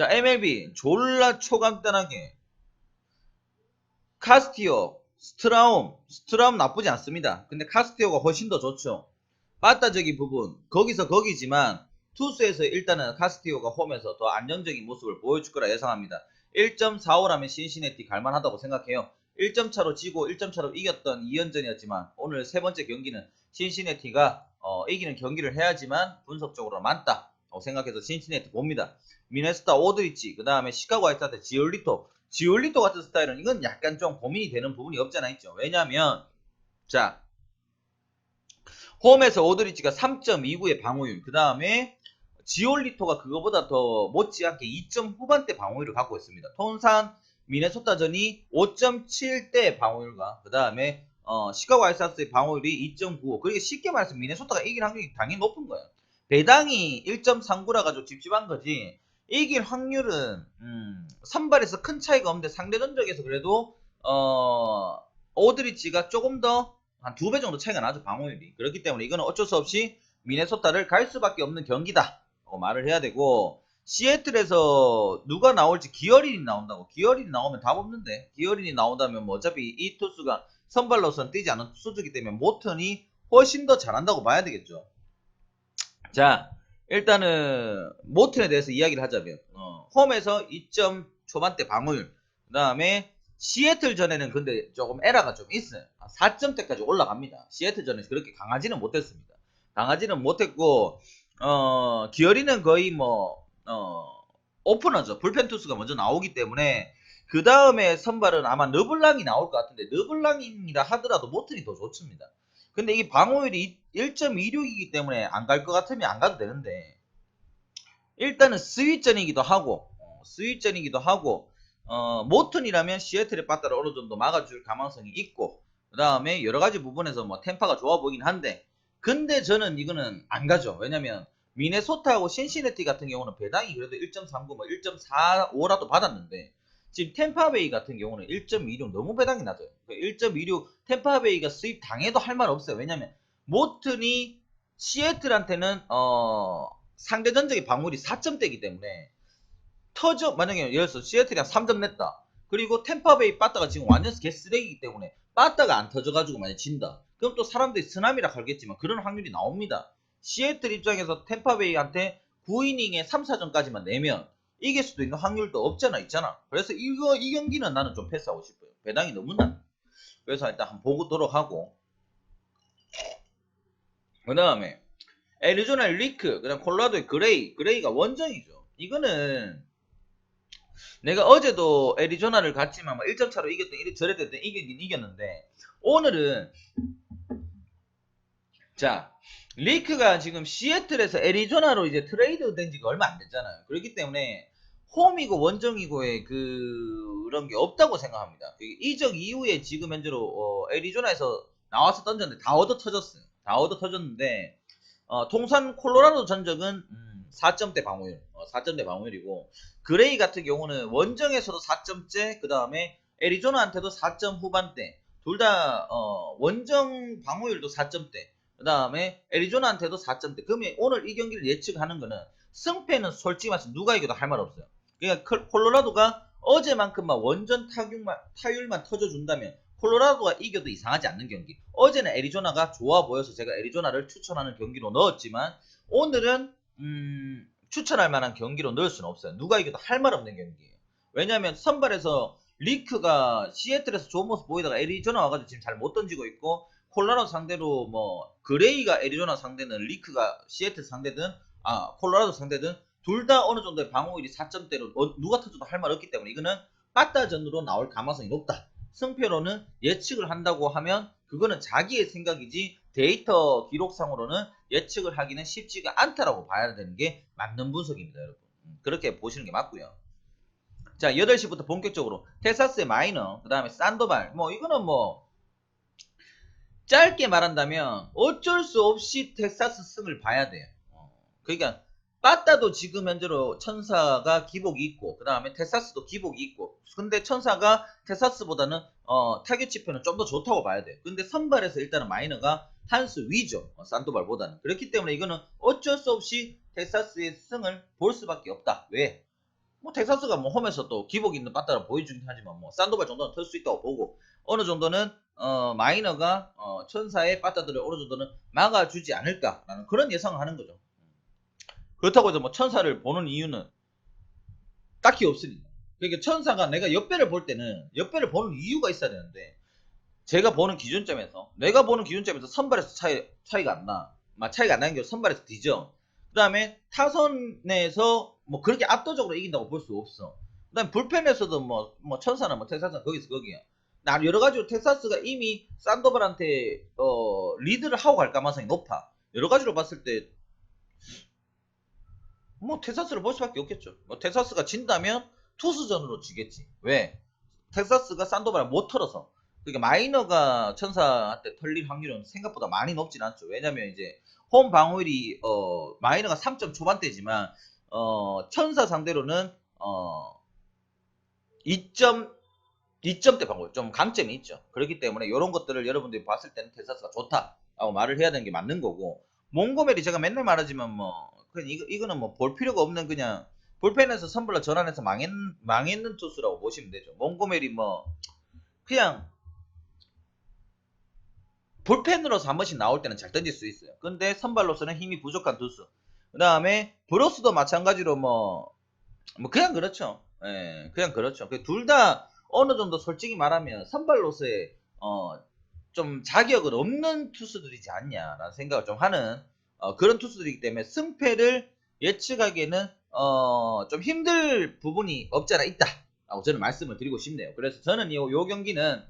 자, MLB 졸라 초간단하게 카스티오, 스트라움 나쁘지 않습니다. 근데 카스티오가 훨씬 더 좋죠. 빠따적인 부분 거기서 거기지만 투수에서 일단은 카스티오가 홈에서 더 안정적인 모습을 보여줄 거라 예상합니다. 1.45라면 신시내티 갈만하다고 생각해요. 1점 차로 지고 1점 차로 이겼던 2연전이었지만 오늘 세 번째 경기는 신시내티가 이기는 경기를 해야지만 분석적으로 많다고 생각해서 신시내티 봅니다. 미네소타 오드리치, 그 다음에 시카고 화이트하우스 지올리토 같은 스타일은 이건 약간 좀 고민이 되는 부분이 없잖아 있죠. 왜냐면 자, 홈에서 오드리치가 3.29의 방어율, 그 다음에 지올리토가 그거보다 더 못지않게 2점 후반대 방어율을 갖고 있습니다. 통산 미네소타전이 5.7대 방어율과 그 다음에 시카고 화이트하우스의 방어율이 2.95. 그러니까 쉽게 말해서 미네소타가 이길 확률이 당연히 높은 거예요. 배당이 1.39라 가지고 찝찝한 거지. 이길 확률은 선발에서 큰 차이가 없는데 상대 전적에서 그래도 오드리치가 조금 더 한 2배 정도 차이가 나죠, 방어율이. 그렇기 때문에 이거는 어쩔 수 없이 미네소타를 갈 수밖에 없는 경기다 라고 말을 해야 되고, 시애틀에서 누가 나올지 기어린이 나온다고. 기어린이 나오면 답 없는데, 기어린이 나온다면 뭐 어차피 이 투수가 선발로서는 뛰지 않은 투수이기 때문에 모턴이 훨씬 더 잘한다고 봐야 되겠죠. 자, 일단은 모튼에 대해서 이야기를 하자면 홈에서 2점 초반대 방어율, 그 다음에 시애틀 전에는 근데 조금 에러가 좀 있어요. 4점대까지 올라갑니다. 시애틀 전에서 그렇게 강하지는 못했습니다. 강하지는 못했고 기어리는 거의 뭐 오프너죠. 불펜 투수가 먼저 나오기 때문에 그 다음에 선발은 아마 르블랑이 나올 것 같은데, 르블랑이라 하더라도 모튼이 더 좋습니다. 근데 이게 방어율이 1.26이기 때문에 안 갈 것 같으면 안 가도 되는데, 일단은 스윗전이기도 하고 모튼이라면 시애틀의 빠따를 어느 정도 막아줄 가능성이 있고, 그 다음에 여러 가지 부분에서 뭐 템파가 좋아 보이긴 한데, 근데 저는 이거는 안 가죠. 왜냐면 미네소타하고 신시내티 같은 경우는 배당이 그래도 1.39, 뭐 1.45라도 받았는데, 지금 템파베이 같은 경우는 1.26 너무 배당이 낮아요. 1.26 템파베이가 수입 당해도 할 말 없어요. 왜냐면 모튼이 시애틀한테는 상대 전적의 방울이 4점대이기 때문에 만약에 예를 들어서 시애틀이 한 3점 냈다. 그리고 템파베이 빠따가 지금 완전 개쓰레기이기 때문에 빠따가 안 터져가지고 만약 진다. 그럼 또 사람들이 쓰나미라 갈겠지만 그런 확률이 나옵니다. 시애틀 입장에서 템파베이한테 9이닝에 3, 4점까지만 내면 이길 수도 있는 확률도 없잖아 있잖아. 그래서 이 경기는 나는 좀 패스하고 싶어요. 배당이 너무 낮아. 그래서 일단 한번 보도록 하고, 그 다음에 애리조나 리크, 그 다음 콜로라도의 그레이가 원정이죠. 이거는 내가 어제도 애리조나를 갔지만 1점 차로 이겼던 저래 됐던 이기긴 이겼는데, 오늘은 자, 리크가 지금 시애틀에서 애리조나로 이제 트레이드 된 지가 얼마 안 됐잖아요. 그렇기 때문에 홈이고 원정이고의 그런 게 없다고 생각합니다. 이적 이후에 지금 현재로 애리조나에서 나와서 던졌는데 다 얻어 터졌어요. 다 얻어 터졌는데 통산 콜로라도 전적은 4점대 방어율, 4점대 방어율이고, 그레이 같은 경우는 원정에서도 4점째, 그 다음에 애리조나한테도 4점 후반대, 둘 다 원정 방어율도 4점대, 그 다음에 애리조나한테도 4점대. 그러면 오늘 이 경기를 예측하는 거는 승패는 솔직히 말해서 누가 이겨도 할 말 없어요. 그러니까 콜로라도가 어제만큼만 원전 타율만 터져준다면 콜로라도가 이겨도 이상하지 않는 경기. 어제는 애리조나가 좋아 보여서 제가 애리조나를 추천하는 경기로 넣었지만, 오늘은 추천할 만한 경기로 넣을 수는 없어요. 누가 이겨도 할 말 없는 경기예요. 왜냐하면 선발에서 리크가 시애틀에서 좋은 모습 보이다가 애리조나 와가지고 지금 잘 못 던지고 있고, 콜로라도 상대로 뭐 그레이가 애리조나 상대는 리크가 시애틀 상대든 콜로라도 상대든 둘 다 어느 정도의 방어율이 4점대로 누가 터져도 할 말 없기 때문에 이거는 빠따전으로 나올 가능성이 높다. 승패로는 예측을 한다고 하면 그거는 자기의 생각이지 데이터 기록상으로는 예측을 하기는 쉽지가 않다라고 봐야 되는 게 맞는 분석입니다, 여러분. 그렇게 보시는 게 맞고요. 자, 8시부터 본격적으로 텍사스의 마이너, 그 다음에 산도발, 뭐 이거는 뭐 짧게 말한다면 어쩔 수 없이 텍사스 승을 봐야 돼요. 그러니까 빠따도 지금 현재로 천사가 기복이 있고, 그 다음에 텍사스도 기복이 있고, 근데 천사가 텍사스보다는 타겟지표는 좀 더 좋다고 봐야 돼요. 근데 선발에서 일단은 마이너가 한 수 위죠, 산도발보다는. 그렇기 때문에 이거는 어쩔 수 없이 텍사스의 승을 볼 수밖에 없다. 왜? 뭐 텍사스가 뭐 홈에서 또 기복 있는 빠따를 보여주긴 하지만 뭐 산도발 정도는 털 수 있다고 보고 어느 정도는 마이너가 천사의 빠따들을 어느 정도는 막아주지 않을까라는 그런 예상을 하는 거죠. 그렇다고 해서 뭐 천사를 보는 이유는 딱히 없으니까. 그러니까 천사가 내가 역배를 볼 때는 역배를 보는 이유가 있어야 되는데 제가 보는 기준점에서 내가 보는 기준점에서 선발에서 차이가 안 나. 차이가 안 나는 게 선발에서 뒤져. 그 다음에 타선에서 뭐 그렇게 압도적으로 이긴다고 볼 수 없어. 그 다음에 불펜에서도 뭐 천사나 뭐 텍사스나 거기서 거기야. 나 여러 가지로 텍사스가 이미 산도발한테 리드를 하고 갈 가능성이 높아. 여러 가지로 봤을 때 뭐 텍사스를 볼 수밖에 없겠죠. 뭐 텍사스가 진다면 투수전으로 지겠지. 왜? 텍사스가 산도발을 못 털어서. 그러니까 마이너가 천사한테 털릴 확률은 생각보다 많이 높진 않죠. 왜냐면 이제 홈 방어율이 마이너가 3점 초반대지만 천사 상대로는 2점대 방어율 좀 강점이 있죠. 그렇기 때문에 이런 것들을 여러분들이 봤을 때는 텍사스가 좋다라고 말을 해야 되는 게 맞는 거고 몽고메리 제가 맨날 말하지만 뭐 이거는 뭐 볼 필요가 없는 그냥 불펜에서 선불로 전환해서 망했는 투수라고 보시면 되죠. 몽고메리 뭐 그냥 불펜으로서 한 번씩 나올 때는 잘 던질 수 있어요. 근데 선발로서는 힘이 부족한 투수. 그 다음에 브로스도 마찬가지로 뭐 그냥 그렇죠. 예, 그냥 그렇죠. 둘 다 어느 정도 솔직히 말하면 선발로서의 좀 자격은 없는 투수들이지 않냐라는 생각을 좀 하는 그런 투수들이기 때문에 승패를 예측하기에는 좀 힘들 부분이 없지 않아 있다라고 저는 말씀을 드리고 싶네요. 그래서 저는 요 경기는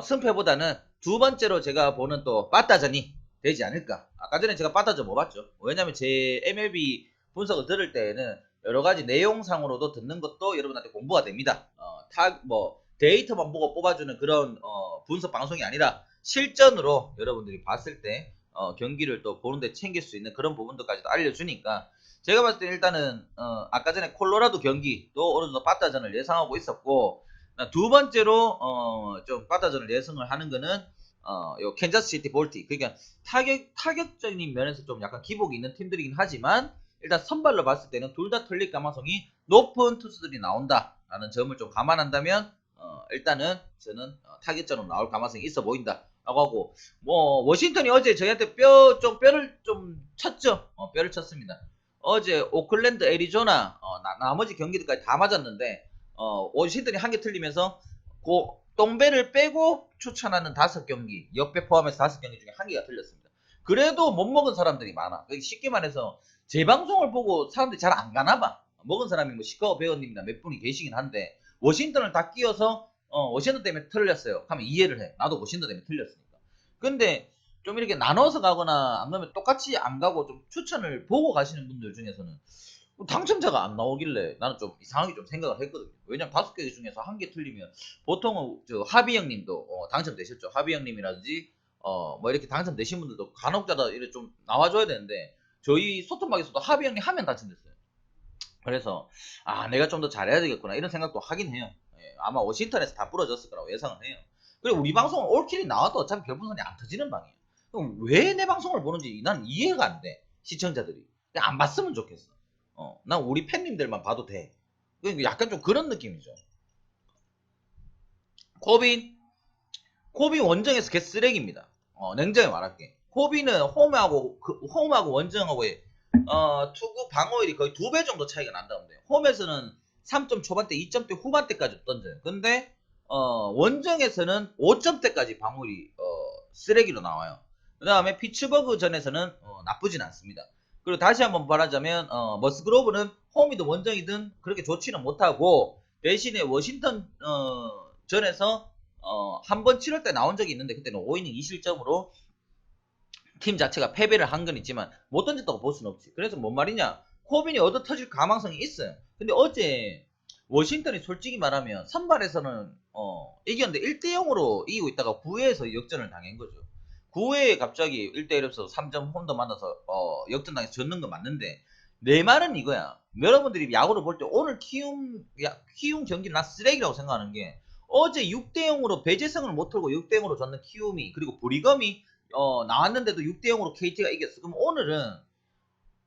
승패보다는 두 번째로 제가 보는 또 빠따전이 되지 않을까. 아까 전에 제가 빠따전 못 봤죠. 왜냐면 제 MLB 분석을 들을 때에는 여러 가지 내용상으로도 듣는 것도 여러분한테 공부가 됩니다. 데이터만 보고 뽑아주는 그런 분석 방송이 아니라 실전으로 여러분들이 봤을 때 경기를 또 보는데 챙길 수 있는 그런 부분들까지도 알려주니까 제가 봤을 때 일단은 아까 전에 콜로라도 경기도 어느 정도 빠따전을 예상하고 있었고 두 번째로 좀 빠따전을 예상을 하는 거는 요 캔자스 시티 볼티 그러니까 타격적인 면에서 좀 약간 기복이 있는 팀들이긴 하지만 일단 선발로 봤을 때는 둘 다 털릴 가능성이 높은 투수들이 나온다라는 점을 좀 감안한다면 일단은 저는 타격전으로 나올 가능성이 있어 보인다 라고 하고 뭐 워싱턴이 어제 저희한테 뼈를 좀 쳤죠. 뼈를 쳤습니다. 어제 오클랜드 애리조나 나머지 경기들까지 다 맞았는데 워싱턴이 한 개 틀리면서 똥배를 빼고 추천하는 5경기 역배 포함해서 5경기 중에 한 개가 틀렸습니다. 그래도 못 먹은 사람들이 많아. 쉽게 말해서 제 방송을 보고 사람들이 잘 안 가나봐. 먹은 사람이 뭐 시카고 배우님이나 몇 분이 계시긴 한데 워싱턴을 다 끼워서 워싱턴 때문에 틀렸어요 하면 이해를 해. 나도 워싱턴 때문에 틀렸으니까. 근데 좀 이렇게 나눠서 가거나 안 가면 똑같이 안 가고 좀 추천을 보고 가시는 분들 중에서는 당첨자가 안 나오길래 나는 좀 이상하게 좀 생각을 했거든요. 왜냐면 5개 중에서 한 개 틀리면 보통은 저 하비 형님도 당첨되셨죠. 하비 형님이라든지 뭐 이렇게 당첨되신 분들도 간혹자다 이렇게 좀 나와줘야 되는데 저희 소통방에서도 하비 형님 하면 당첨됐어요. 그래서 내가 좀 더 잘해야 되겠구나 이런 생각도 하긴 해요. 예, 아마 워싱턴에서 다 부러졌을 거라고 예상을 해요. 그리고 우리 방송은 올킬이 나와도 어차피 별풍선이 안 터지는 방이에요. 그럼 왜 내 방송을 보는지 난 이해가 안 돼. 시청자들이. 그냥 안 봤으면 좋겠어. 난 우리 팬님들만 봐도 돼. 약간 좀 그런 느낌이죠. 코빈 원정에서 개쓰레기입니다. 냉정히 말할게. 코빈은 홈하고 원정하고의 투구 방어율이 거의 2배 정도 차이가 난다는데 홈에서는 3점 초반대 2점대 후반대까지 던져요. 근데 원정에서는 5점대까지 방어율이 쓰레기로 나와요. 그 다음에 피츠버그 전에서는 나쁘진 않습니다. 그리고 다시 한번 말하자면 머스그로브는 홈이든 원정이든 그렇게 좋지는 못하고 대신에 워싱턴 전에서 한 번 7월때 나온 적이 있는데 그때는 5이닝 2실점으로 팀 자체가 패배를 한 건 있지만 못 던졌다고 볼 수는 없지. 그래서 뭔 말이냐, 코빈이 얻어 터질 가망성이 있어요. 근데 어제 워싱턴이 솔직히 말하면 선발에서는 이겼는데 1대0으로 이기고 있다가 9회에서 역전을 당한 거죠. 9회에 갑자기 1대1에서 3점 홈런 만나서 역전당해서 졌는 건 맞는데 내 말은 이거야. 여러분들이 야구를 볼 때 오늘 키움 경기는 나 쓰레기라고 생각하는 게 어제 6대0으로 배재성을 못 털고 6대0으로 졌는 키움이 그리고 브리검이 나왔는데도 6대0으로 KT가 이겼어. 그럼 오늘은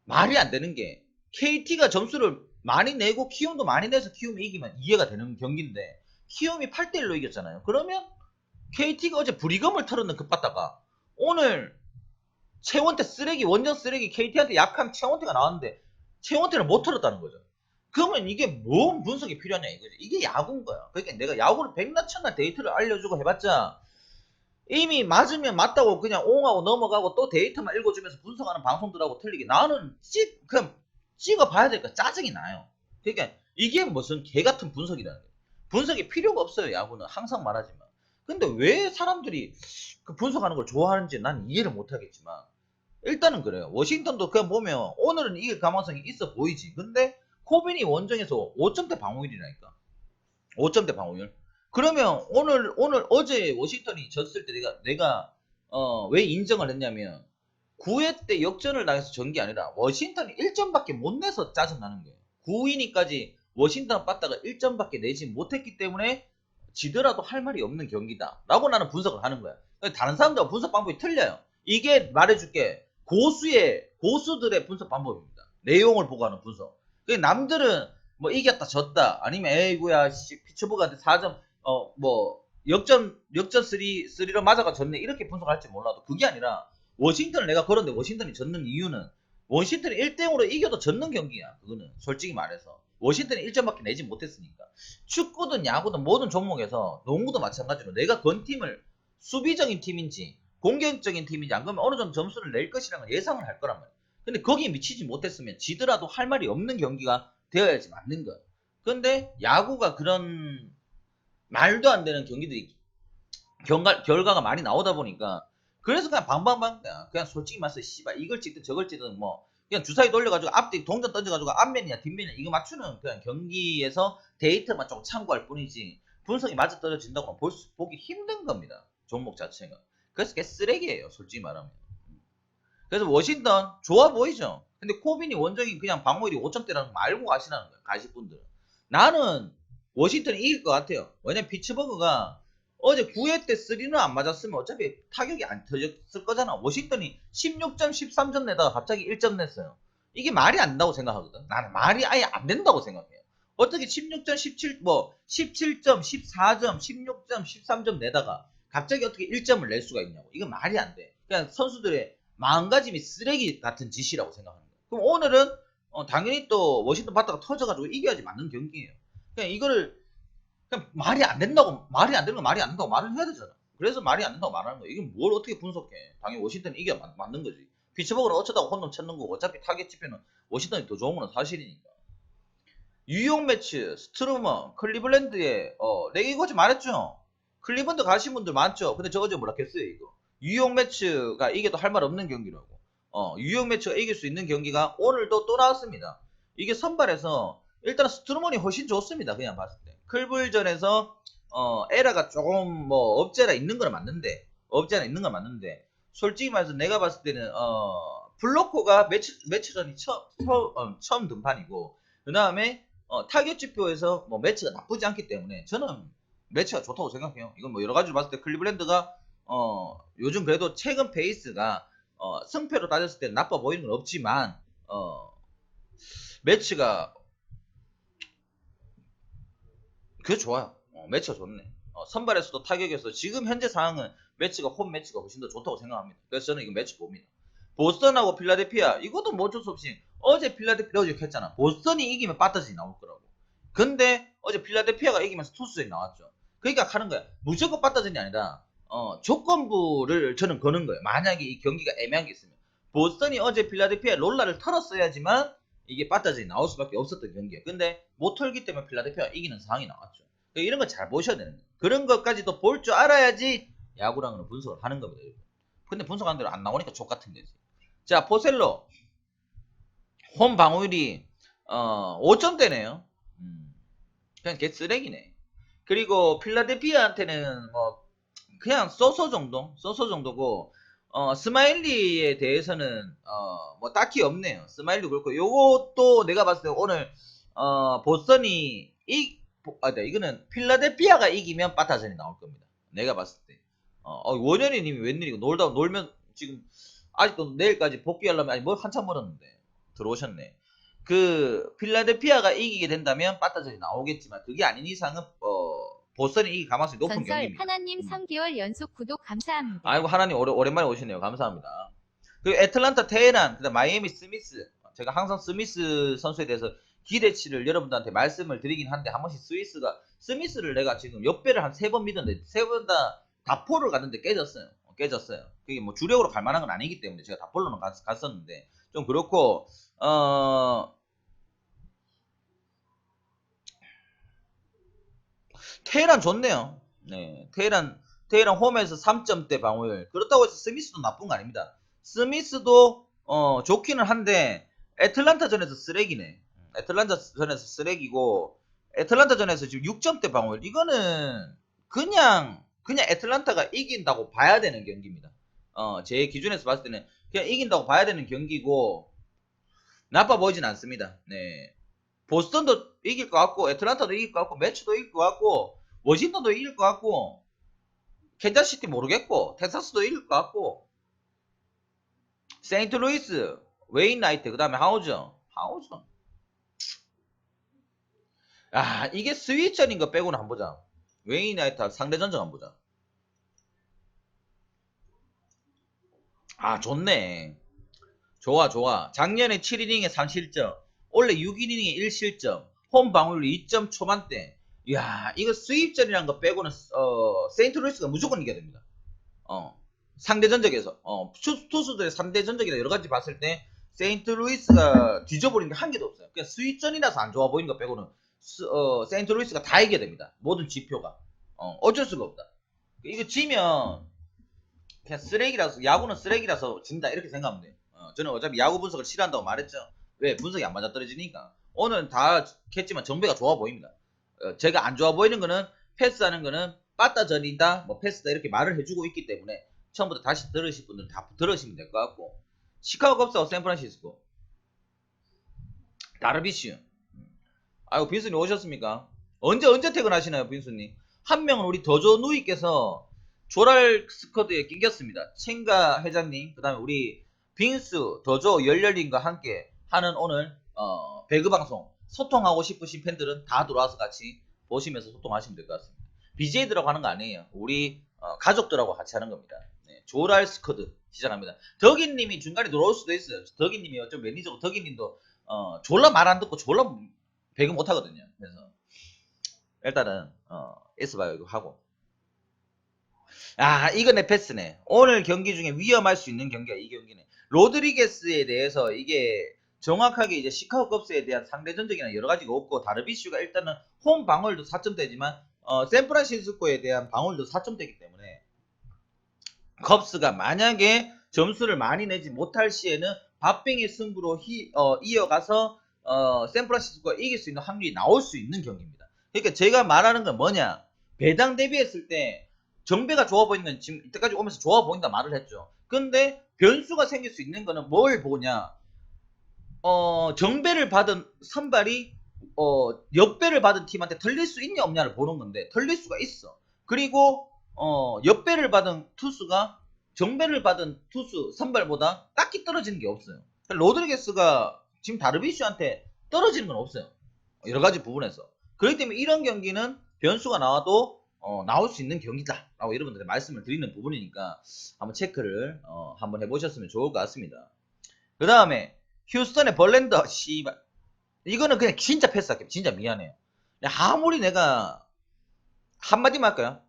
말이 안 되는 게 KT가 점수를 많이 내고 키움도 많이 내서 키움이 이기면 이해가 되는 경기인데 키움이 8대1로 이겼잖아요. 그러면 KT가 어제 불이검을 털었는 급받다가 오늘 최원태 쓰레기, 원정 쓰레기 KT한테 약한 최원태가 나왔는데 최원태를 못 털었다는 거죠. 그러면 이게 뭔 분석이 필요하냐 이거지. 이게 야구인 거야. 그러니까 내가 야구를 백날 천날 데이터를 알려주고 해봤자 이미 맞으면 맞다고 그냥 옹하고 넘어가고 또 데이터만 읽어주면서 분석하는 방송들하고 틀리게 나는 그냥 찍어봐야 되니까 짜증이 나요. 그러니까 이게 무슨 개같은 분석이라는 거예요. 분석이 필요가 없어요. 야구는 항상 말하지만. 근데 왜 사람들이 그 분석하는 걸 좋아하는지 난 이해를 못하겠지만 일단은 그래요. 워싱턴도 그냥 보면 오늘은 이길 가능성이 있어 보이지. 근데 코빈이 원정에서 5점대 방어율이라니까. 5점대 방어율. 그러면 어제 워싱턴이 졌을 때 내가 왜 인정을 했냐면 9회 때 역전을 당해서 전 게 아니라 워싱턴이 1점밖에 못 내서 짜증나는 거예요. 9이니까지 워싱턴 빠따가 1점밖에 내지 못했기 때문에 지더라도 할 말이 없는 경기다 라고 나는 분석을 하는 거야. 다른 사람들과 분석 방법이 틀려요. 이게 말해줄게 고수들의 분석 방법입니다. 내용을 보고 하는 분석. 남들은 뭐 이겼다 졌다 아니면 에이구야 피츠버그한테 4점 뭐 역전 3로 맞아가 졌네 이렇게 분석할지 몰라도 그게 아니라 워싱턴을 내가 걸었는데 워싱턴이 졌는 이유는 워싱턴이 1대0으로 이겨도 졌는 경기야. 그거는 솔직히 말해서 워싱턴이 1점밖에 내지 못했으니까. 축구든 야구든 모든 종목에서 농구도 마찬가지로 내가 건 팀을 수비적인 팀인지 공격적인 팀인지 안 그러면 어느 정도 점수를 낼 것이라는 걸 예상을 할 거란 말이야. 근데 거기에 미치지 못했으면 지더라도 할 말이 없는 경기가 되어야지 맞는 거야. 근데 야구가 그런 말도 안 되는 경기들이 결과가 많이 나오다 보니까 그래서 그냥 방방방 그냥 솔직히 말해서 씨발 이걸 찍든 저걸 찍든 뭐 그냥 주사위 돌려가지고 앞뒤 동전 던져가지고 앞면이냐 뒷면이냐 이거 맞추는 그냥 경기에서 데이터만 좀 참고할 뿐이지 분석이 맞아떨어진다고 보기 힘든 겁니다. 종목 자체가. 그래서 그게 쓰레기예요. 솔직히 말하면. 그래서 워싱턴 좋아 보이죠. 근데 코빈이 원정이 그냥 방어율이 5점대라는 거 알고 가시라는 거예요. 가실 분들은. 나는 워싱턴이 이길 것 같아요. 왜냐면 피츠버그가 어제 9회 때 3는 안 맞았으면 어차피 타격이 안 터졌을 거잖아. 워싱턴이 16점, 13점 내다가 갑자기 1점 냈어요. 이게 말이 안 된다고 생각하거든. 나는 말이 아예 안 된다고 생각해요. 어떻게 16점, 17점, 14점, 16점, 13점 내다가 갑자기 어떻게 1점을 낼 수가 있냐고. 이건 말이 안 돼. 그냥 선수들의 마음가짐이 쓰레기 같은 짓이라고 생각하는 거예요. 그럼 오늘은 당연히 또 워싱턴 바다가 터져가지고 이겨야지 맞는 경기예요. 그냥 이거를 그냥 말이 안 되는 거 말이 안 된다고 말을 해야 되잖아. 그래서 말이 안 된다고 말하는 거야. 이게 뭘 어떻게 분석해? 당연히 워싱턴이 이겨 맞는 거지. 피츠버그를 어쩌다가 홈런 쳤는 거고 어차피 타겟 지표는 워싱턴이 더 좋은 건 사실이니까. 뉴욕 매치 스트루먼 클리블랜드에 내가 이거 어제 말했죠. 클리블랜드 가신 분들 많죠. 근데 저 어제 뭐라 했어요 이거. 뉴욕 매치가 이겨도 할 말 없는 경기라고. 뉴욕 매치가 이길 수 있는 경기가 오늘도 또 나왔습니다. 이게 선발에서 일단 스트루먼이 훨씬 좋습니다. 그냥 봤을 때. 클불전에서 에라가 조금 뭐 없지 않아 있는 건 맞는데 솔직히 말해서 내가 봤을 때는 블로코가 매치 전이 처음 등판이고 그 다음에 타겟 지표에서 뭐 매치가 나쁘지 않기 때문에 저는 매치가 좋다고 생각해요. 이건 뭐 여러 가지로 봤을 때 클리블랜드가 요즘 그래도 최근 페이스가 승패로 따졌을 때 나빠 보이는 건 없지만 매치가 그게 좋아요. 매치가 좋네. 선발에서도 타격에서 지금 현재 상황은 매치가 홈 매치가 훨씬 더 좋다고 생각합니다. 그래서 저는 이거 매치 봅니다. 보스턴하고 필라델피아 이것도 뭐 어쩔 수 없이 어제 필라델피아 어제 했잖아. 보스턴이 이기면 빠따지 나올 거라고. 근데 어제 필라델피아가 이기면서 투수전이 나왔죠. 그러니까 하는 거야. 무조건 빠따전이 아니라 조건부를 저는 거는 거예요. 만약에 이 경기가 애매한 게 있으면 보스턴이 어제 필라델피아 롤라를 털었어야지만 이게 빠따전이 나올 수밖에 없었던 경기예요. 근데 못 털기 때문에 필라델피아가 이기는 상황이 나왔죠. 이런 거 잘 보셔야 되는 거예요. 그런 것까지도 볼 줄 알아야지 야구랑은 분석을 하는 겁니다. 근데 분석하는 대로 안 나오니까 족같은 거지. 자, 포셀로 홈 방어율이 5점대네요. 그냥 개 쓰레기네. 그리고 필라델피아한테는 뭐 그냥 써서 정도고 스마일리에 대해서는 뭐 딱히 없네요. 스마일리 그렇고 요것도 내가 봤을 때 오늘 보스턴이 이거는 필라델피아가 이기면 빠타전이 나올 겁니다. 내가 봤을 때. 원현이님이 웬일이고 놀면 지금 아직도 내일까지 복귀하려면 아니 뭐 한참 멀었는데 들어오셨네. 그 필라델피아가 이기게 된다면 빠따전이 나오겠지만 그게 아닌 이상은 보스턴이 이길 가능성이 높은 전설 경기입니다. 하나님 3개월 연속 구독 감사합니다. 아이고 하나님 오랜만에 오시네요. 감사합니다. 그 애틀란타 테헤란, 그다음 마이애미 스미스. 제가 항상 스미스 선수에 대해서 기대치를 여러분들한테 말씀을 드리긴 한데 한 번씩 스미스를 내가 지금 역배를 한 3번 믿었는데 3번 다 다포를 갔는데 깨졌어요. 그게 뭐 주력으로 갈 만한 건 아니기 때문에 제가 다폴로는 갔었는데 좀 그렇고 테헤란 좋네요. 네, 테헤란 홈에서 3점대 방어율. 그렇다고 해서 스미스도 나쁜 거 아닙니다. 스미스도 좋기는 한데 애틀란타전에서 쓰레기네. 애틀란타전에서 쓰레기고 애틀란타전에서 지금 6점대 방어율. 이거는 그냥 애틀란타가 이긴다고 봐야 되는 경기입니다. 제 기준에서 봤을 때는 그냥 이긴다고 봐야 되는 경기고 나빠 보이진 않습니다. 네. 보스턴도 이길 것 같고 애틀란타도 이길 것 같고 매치도 이길 것 같고 워싱턴도 이길 것 같고 캔자스시티 모르겠고 텍사스도 이길 것 같고 세인트루이스 웨인 나이트 그 다음에 하우전 이게 스위전인 거 빼고는 한번 보자. 웨인 나이트 상대 전적 한번 보자. 좋네. 좋아. 작년에 7이닝에 3실점, 올해 6이닝에 1실점, 홈 방어율 2점 초반대. 이야, 이거 수입전이란 거 빼고는 세인트루이스가 무조건 이겨야 됩니다. 상대 전적에서 투수들의 3대 전적이나 여러 가지 봤을 때 세인트루이스가 뒤져버리는 게 한 개도 없어요. 그냥 수입전이라서 안 좋아 보이는 거 빼고는 세인트루이스가 다 이겨야 됩니다. 모든 지표가 어쩔 수가 없다. 이거 지면 그냥 쓰레기라서 야구는 쓰레기라서 진다 이렇게 생각하면 돼. 저는 어차피 야구 분석을 싫어한다고 말했죠. 왜? 분석이 안 맞아 떨어지니까. 오늘은 다 했지만 정배가 좋아 보입니다. 제가 안 좋아 보이는 거는 패스하는 거는 빠따전이다 뭐 패스다 이렇게 말을 해주고 있기 때문에 처음부터 다시 들으실 분들은 다 들으시면 될 것 같고 시카고 컵스하고 샌프란시스코 다르비슈. 아이고 빈수님 오셨습니까? 언제 퇴근하시나요 빈수님? 한 명은 우리 더조 누이께서 조랄 스쿼드에 낑겼습니다. 챙가 회장님 그 다음에 우리 빈수 더조 열렬님과 함께 하는 오늘 배그 방송 소통하고 싶으신 팬들은 다 들어와서 같이 보시면서 소통하시면 될 것 같습니다. BJ들하고 하는 거 아니에요. 우리 가족들하고 같이 하는 겁니다. 네, 조랄 스쿼드 시작합니다. 덕인님이 중간에 들어올 수도 있어요. 덕인님이 어쩜 매니저고 덕인님도 졸라 말 안 듣고 졸라 배그 못 하거든요. 그래서 일단은 있어봐요 이거 하고. 이거 내 패스네. 오늘 경기 중에 위험할 수 있는 경기가 이 경기네. 로드리게스에 대해서 이게 정확하게 이제 시카고 컵스에 대한 상대 전적이나 여러 가지가 없고 다르비슈가 일단은 홈 방어율도 4점대지만 샌프란시스코에 대한 방어율도 4점대이기 때문에 컵스가 만약에 점수를 많이 내지 못할 시에는 밥빙의 승부로 이어가서 샌프란시스코가 이길 수 있는 확률이 나올 수 있는 경기입니다. 그러니까 제가 말하는 건 뭐냐, 배당 대비했을 때 정배가 좋아 보이는 건 지금 이때까지 오면서 좋아 보인다 말을 했죠. 근데 변수가 생길 수 있는 거는 뭘 보냐, 정배를 받은 선발이 역배를 받은 팀한테 털릴 수 있냐 없냐를 보는 건데 털릴 수가 있어. 그리고 역배를 받은 투수가 정배를 받은 투수 선발보다 딱히 떨어지는 게 없어요. 로드리게스가 지금 다르비슈한테 떨어지는 건 없어요. 여러 가지 부분에서. 그렇기 때문에 이런 경기는 변수가 나와도 나올 수 있는 경기다 라고 여러분들께 말씀을 드리는 부분이니까 한번 체크를 한번 해보셨으면 좋을 것 같습니다. 그 다음에 휴스턴의 벌랜더 씨발 이거는 그냥 진짜 패스할게요. 진짜 미안해요. 아무리 내가 한마디만 할까요?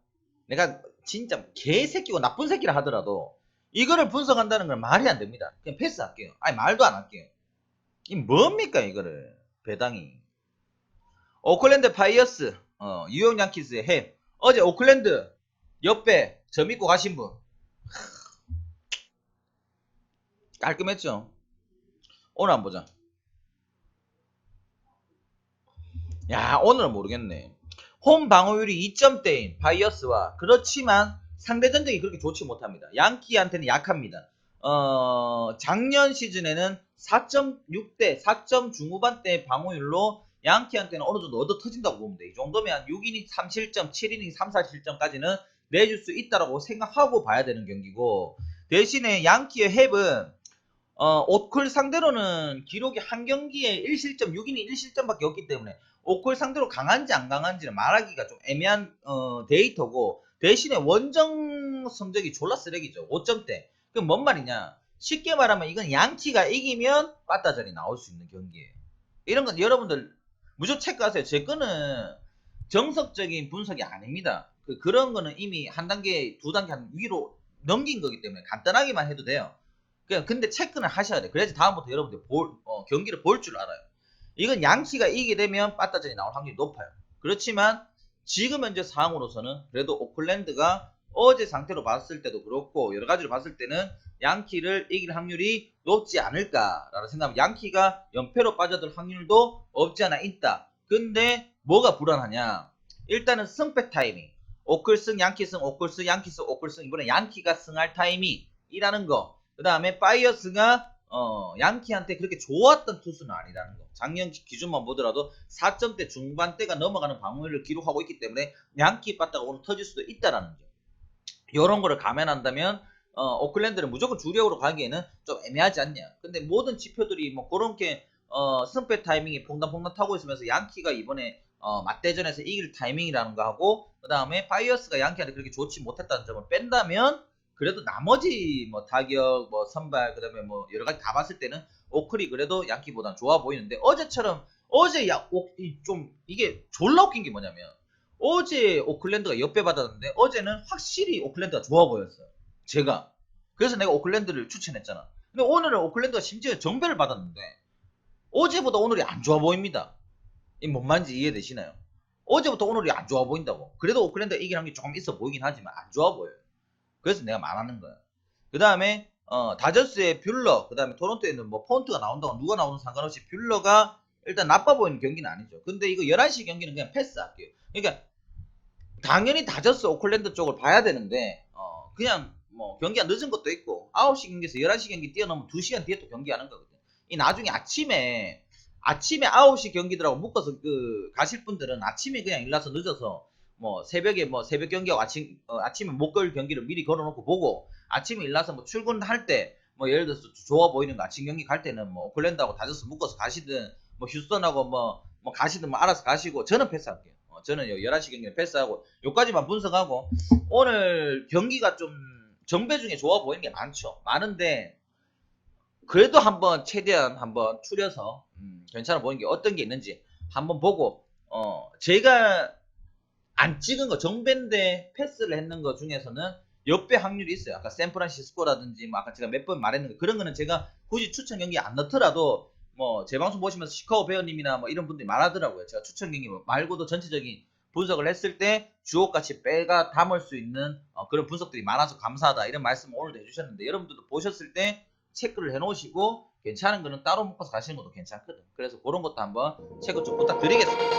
내가 진짜 개새끼고 나쁜 새끼라 하더라도 이거를 분석한다는 건 말이 안 됩니다. 그냥 패스할게요. 아니 말도 안 할게요. 이 뭡니까 이거를. 배당이 오클랜드 파이어스 뉴욕 양키스의 햄. 어제 오클랜드 옆에 저 믿고 가신 분 깔끔했죠. 오늘 한번 보자. 야 오늘은 모르겠네. 홈 방어율이 2점대인 바이어스와 그렇지만 상대 전적이 그렇게 좋지 못합니다. 양키한테는 약합니다. 작년 시즌에는 4.6대 4점 중후반대 방어율로 양키한테는 어느 정도 얻어 터진다고 보면 돼. 이 정도면 6이닝 3실점 7이닝 3, 4실점까지는 내줄 수 있다라고 생각하고 봐야 되는 경기고, 대신에 양키의 햅은 오콜 상대로는 기록이 한 경기에 1실점, 6이닝 1실점밖에 없기 때문에 오콜 상대로 강한지 안 강한지는 말하기가 좀 애매한 데이터고, 대신에 원정 성적이 졸라 쓰레기죠. 5점대. 그럼 뭔 말이냐? 쉽게 말하면 이건 양키가 이기면 빠따전이 나올 수 있는 경기예요. 이런 건 여러분들 무조건 체크하세요. 제 거는 정석적인 분석이 아닙니다. 그런 거는 이미 한 단계, 두 단계 위로 넘긴 거기 때문에 간단하게만 해도 돼요. 근데 체크는 하셔야 돼. 그래야지 다음부터 여러분들 경기를 볼 줄 알아요. 이건 양키가 이기게 되면 빠따전이 나올 확률이 높아요. 그렇지만 지금 현재 상황으로서는 그래도 오클랜드가 어제 상태로 봤을 때도 그렇고 여러 가지로 봤을 때는 양키를 이길 확률이 높지 않을까라는 생각합니다. 양키가 연패로 빠져들 확률도 없지 않아 있다. 근데 뭐가 불안하냐? 일단은 승패 타이밍. 오클승, 양키승, 오클승, 양키승, 오클승. 이번에 양키가 승할 타이밍이라는 거. 그 다음에 파이어스가 양키한테 그렇게 좋았던 투수는 아니라는 거. 작년 기준만 보더라도 4점대 중반대가 넘어가는 방어율을 기록하고 있기 때문에 양키 빠따가 오늘 터질 수도 있다라는 거. 이런 거를 감안한다면 오클랜드는 무조건 주력으로 가기에는 좀 애매하지 않냐. 근데 모든 지표들이 뭐 그렇게 승패 타이밍이 퐁당퐁당 타고 있으면서 양키가 이번에 맞대전에서 이길 타이밍이라는 거 하고, 그 다음에 파이어스가 양키한테 그렇게 좋지 못했다는 점을 뺀다면 그래도 나머지 뭐 타격, 뭐 선발, 그 다음에 뭐 여러 가지 다 봤을 때는 오클이 그래도 양키보단 좋아 보이는데, 어제처럼 어제 좀 이게 졸라 웃긴 게 뭐냐면 어제 오클랜드가 역배 받았는데 어제는 확실히 오클랜드가 좋아 보였어요. 제가. 그래서 내가 오클랜드를 추천했잖아. 근데 오늘은 오클랜드가 심지어 정배를 받았는데 어제보다 오늘이 안 좋아 보입니다. 이 뭔 말인지 이해되시나요? 어제부터 오늘이 안 좋아 보인다고. 그래도 오클랜드가 이길 확률이 조금 있어 보이긴 하지만 안 좋아 보여요. 그래서 내가 말하는 거야. 그 다음에 다저스의 뷰러, 그 다음에 토론토에는 뭐 폰트가 나온다고 누가 나오는 상관없이 뷰러가 일단 나빠 보이는 경기는 아니죠. 근데 이거 11시 경기는 그냥 패스할게요. 그러니까 당연히 다저스 오클랜드 쪽을 봐야 되는데 그냥 뭐 경기가 늦은 것도 있고 9시 경기에서 11시 경기 뛰어넘으면 2시간 뒤에 또 경기하는 거거든. 이 나중에 아침에 9시 경기들하고 묶어서 가실 분들은 아침에 그냥 일어나서 늦어서 뭐 새벽에 뭐 새벽 경기하고 아침에 목요일 경기를 미리 걸어놓고 보고 아침에 일어나서 뭐 출근할 때 뭐 예를 들어서 좋아 보이는 거 아침 경기 갈 때는 뭐 오클랜드하고 다저스 묶어서 가시든 뭐 휴스턴하고 뭐 가시든 뭐 알아서 가시고, 저는 패스할게요. 저는 11시 경기는 패스하고 요까지만 분석하고, 오늘 경기가 좀 정배 중에 좋아 보이는 게 많은데 그래도 한번 최대한 한번 추려서 괜찮아 보이는 게 어떤 게 있는지 한번 보고, 제가 안 찍은 거 정배인데 패스를 했는 거 중에서는 역배 확률이 있어요. 아까 샌프란시스코라든지 뭐 아까 제가 몇 번 말했는 거, 그런 거는 제가 굳이 추천 경기 안 넣더라도 뭐 제 방송 보시면서 시카고 베어님이나 뭐 이런 분들이 말하더라고요. 제가 추천 경기 말고도 전체적인 분석을 했을 때 주옥같이 빼가 담을 수 있는 그런 분석들이 많아서 감사하다, 이런 말씀 오늘도 해주셨는데, 여러분들도 보셨을 때 체크를 해놓으시고 괜찮은 거는 따로 묶어서 가시는 것도 괜찮거든. 그래서 그런 것도 한번 체크 좀 부탁드리겠습니다.